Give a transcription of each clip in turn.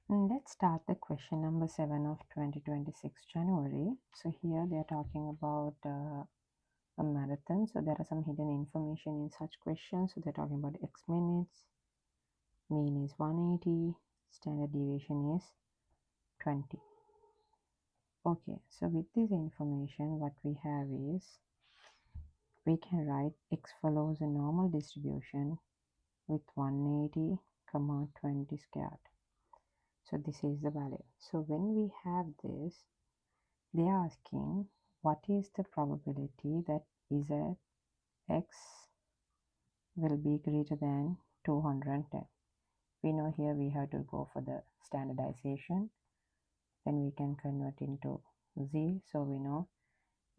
Let's start the question number 7 of 2026 January. So here they are talking about a marathon. So there are some hidden information in such questions. So they're talking about X minutes, mean is 180, standard deviation is 20. Okay, so with this information, what we have is we can write X follows a normal distribution with 180, 20 squared. So this is the value. So when we have this, they are asking what is the probability that Z X will be greater than 210. We know here we have to go for the standardization. Then we can convert into Z. So we know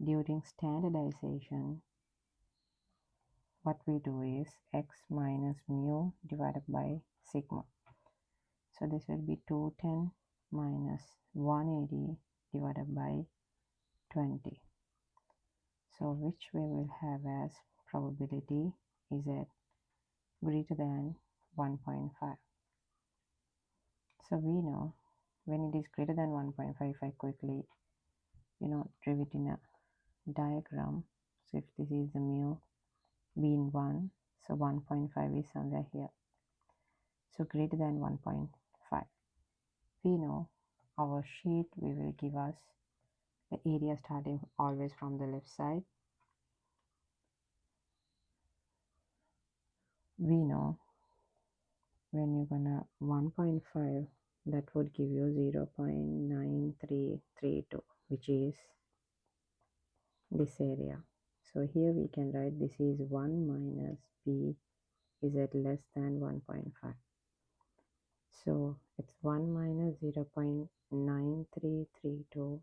during standardization, what we do is X minus mu divided by sigma. So this will be 210 minus 180 divided by 20. So which we will have as probability is at greater than 1.5. So we know when it is greater than 1.5, if I quickly draw it in a diagram. So if this is the mu being 1, so 1.5 is somewhere here. So greater than 1.5. We know our sheet will give us the area starting always from the left side. We know when you're gonna 1.5, that would give you 0.9332, which is this area. So here we can write this is 1 minus b is at less than 1.5. So it's 1 minus 0.9332.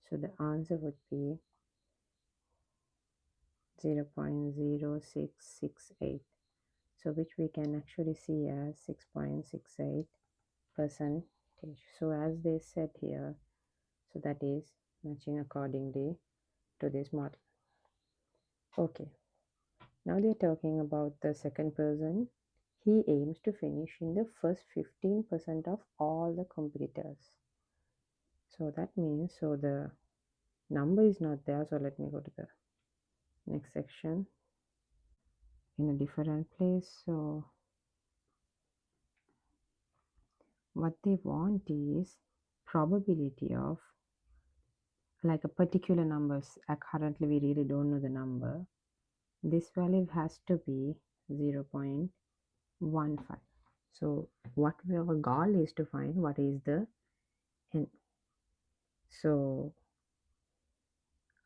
So the answer would be 0.0668. So which we can actually see as 6.68%. So as they said here, so that is matching accordingly to this model. Okay, now they're talking about the second person. He aims to finish in the first 15% of all the competitors. So that means, so the number is not there. So let me go to the next section in a different place. So what they want is probability of like a particular numbers. Currently we really don't know the number. This value has to be 0.15. So what our goal is to find what is the n. So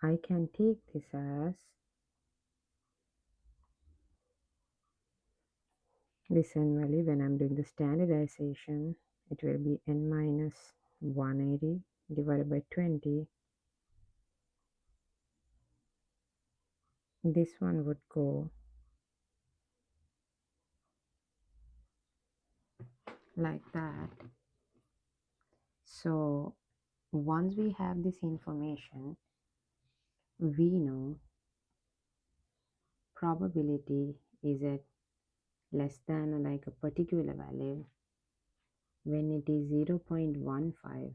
I can take this as this n value. When I'm doing the standardization, it will be n minus 180 divided by 20. This one would go like that. So once we have this information, we know probability is at less than like a particular value. When it is 0.15,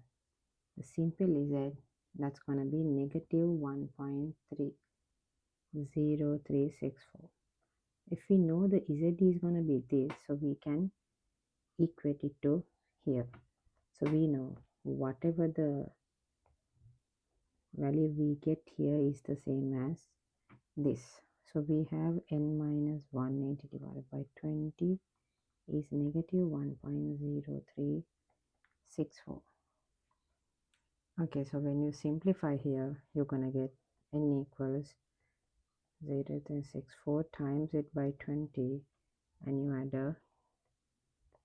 the simple is that that's going to be negative 1.30364. If we know the Z is going to be this, so we can equate it to here. So we know whatever the value we get here is the same as this. So we have n minus 180 divided by 20 is negative 1.0364. Okay, so when you simplify here, you're gonna get n equals 0.64 times it by 20, and you add a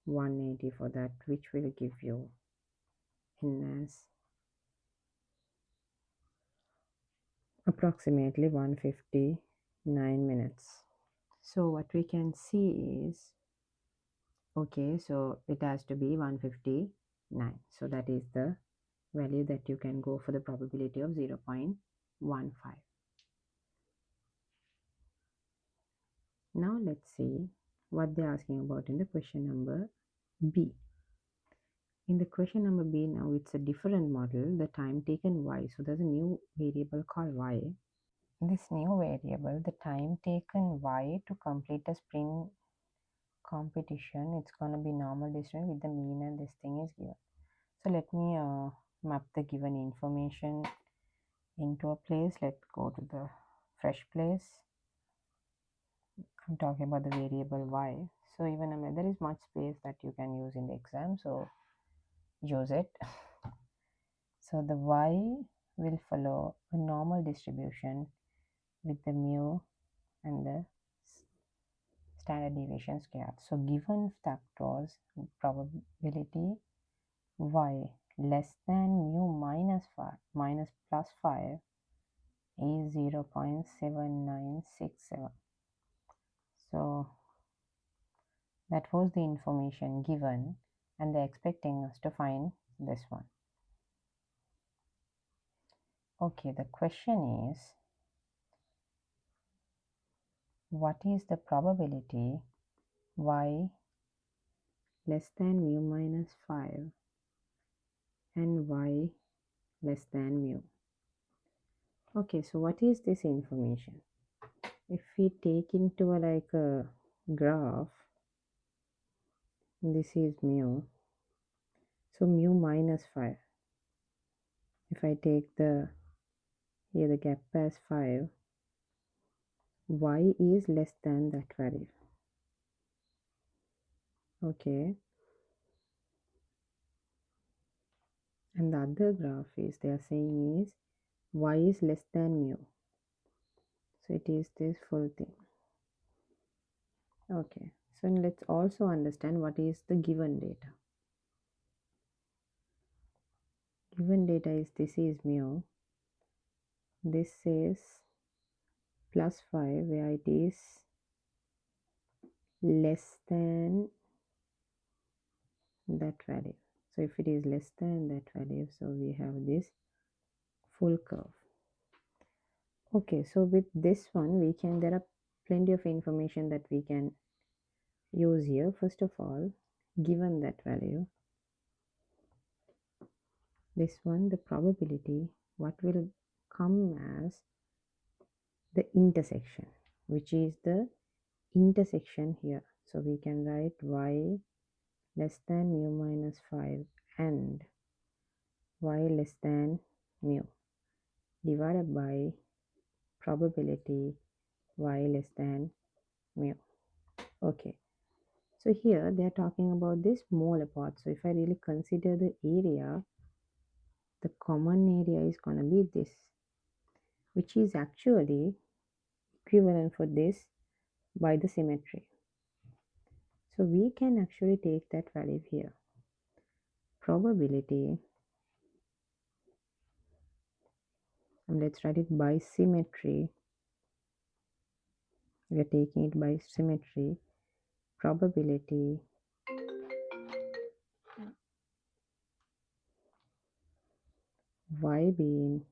180 for that, which will give you n as approximately 159 minutes. So what we can see is, okay, so it has to be 159. So that is the value that you can go for the probability of 0.15. Now let's see what they're asking about in the question number B. In the question number B now, it's a different model, the time taken y. So there's a new variable called y. This new variable, the time taken y to complete a sprint competition, it's going to be normal distribution with the mean, and this thing is given. So let me map the given information into a place. Let's go to the fresh place. I'm talking about the variable y. So even there is much space that you can use in the exam, so use it. So the y will follow a normal distribution with the mu and the standard deviation squared. So given factors, probability y less than mu minus plus 5 is 0.7967. So that was the information given, and they're expecting us to find this one. Okay, the question is, what is the probability y less than mu minus 5 and y less than mu? Okay, so what is this information? If we take into a graph, this is mu, so mu minus 5. If I take here the gap as 5, y is less than that value. Okay, and the other graph is, they are saying is y is less than mu, so it is this full thing. Okay, so let's also understand what is the given data. Given data is, this is mu, this is plus 5, where it is less than that value. So if it is less than that value, so we have this full curve. Okay, so with this one, there are plenty of information that we can use here. First of all, given that value, this one, the probability, what will come as the intersection, which is the intersection here. So we can write y less than mu minus 5 and y less than mu divided by probability y less than mu. Okay, so here they are talking about this molar part. So if I really consider the area, the common area is going to be this, which is actually equivalent for this by the symmetry. So we can actually take that value here. Probability, and let's write it by symmetry. We are taking it by symmetry. Probability y being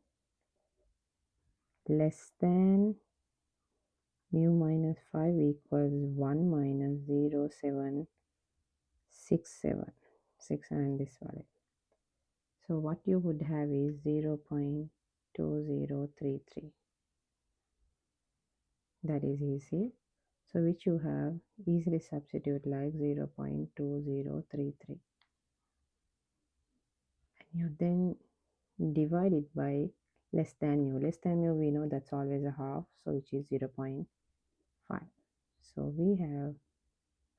less than mu minus 5 equals 1 minus 0.767, and this value. So what you would have is 0.2033. That is easy. So which you have easily substitute like 0.2033. And you then divide it by less than mu. Less than mu, we know that's always a half, so which is 0.5. So we have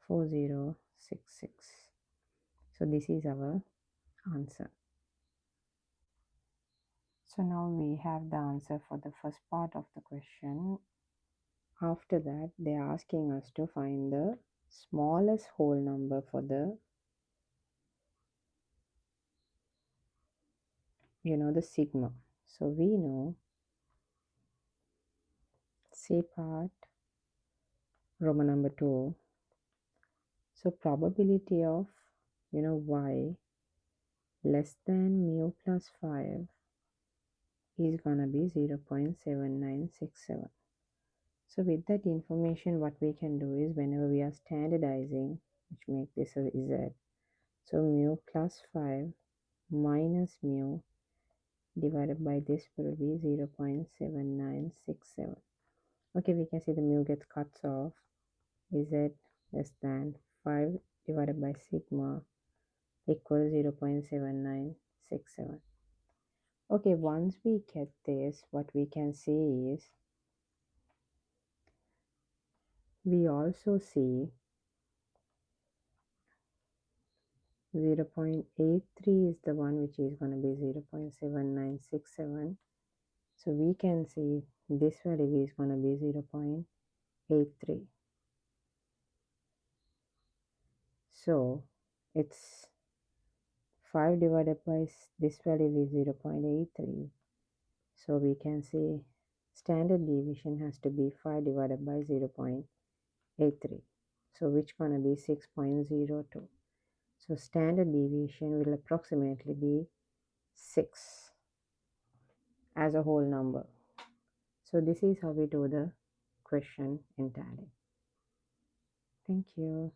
4066. So this is our answer. So now we have the answer for the first part of the question. After that, they are asking us to find the smallest whole number for the, the sigma. So we know C part Roman number 2. So probability of y less than mu plus 5 is gonna be 0.7967. So with that information, what we can do is, whenever we are standardizing, which make this a z, So mu plus 5 minus mu divided by this will be 0.7967. Okay, we can see the mu gets cuts off. Z less than 5 divided by sigma equals 0.7967. Okay, once we get this, what we can see is, we also see 0.83 is the one which is going to be 0.7967. So we can see this value is going to be 0.83. So it's 5 divided by this value is 0.83. So we can say standard deviation has to be 5 divided by 0.83. So which going to be 6.02. So standard deviation will approximately be 6 as a whole number. So this is how we do the question entirely. Thank you.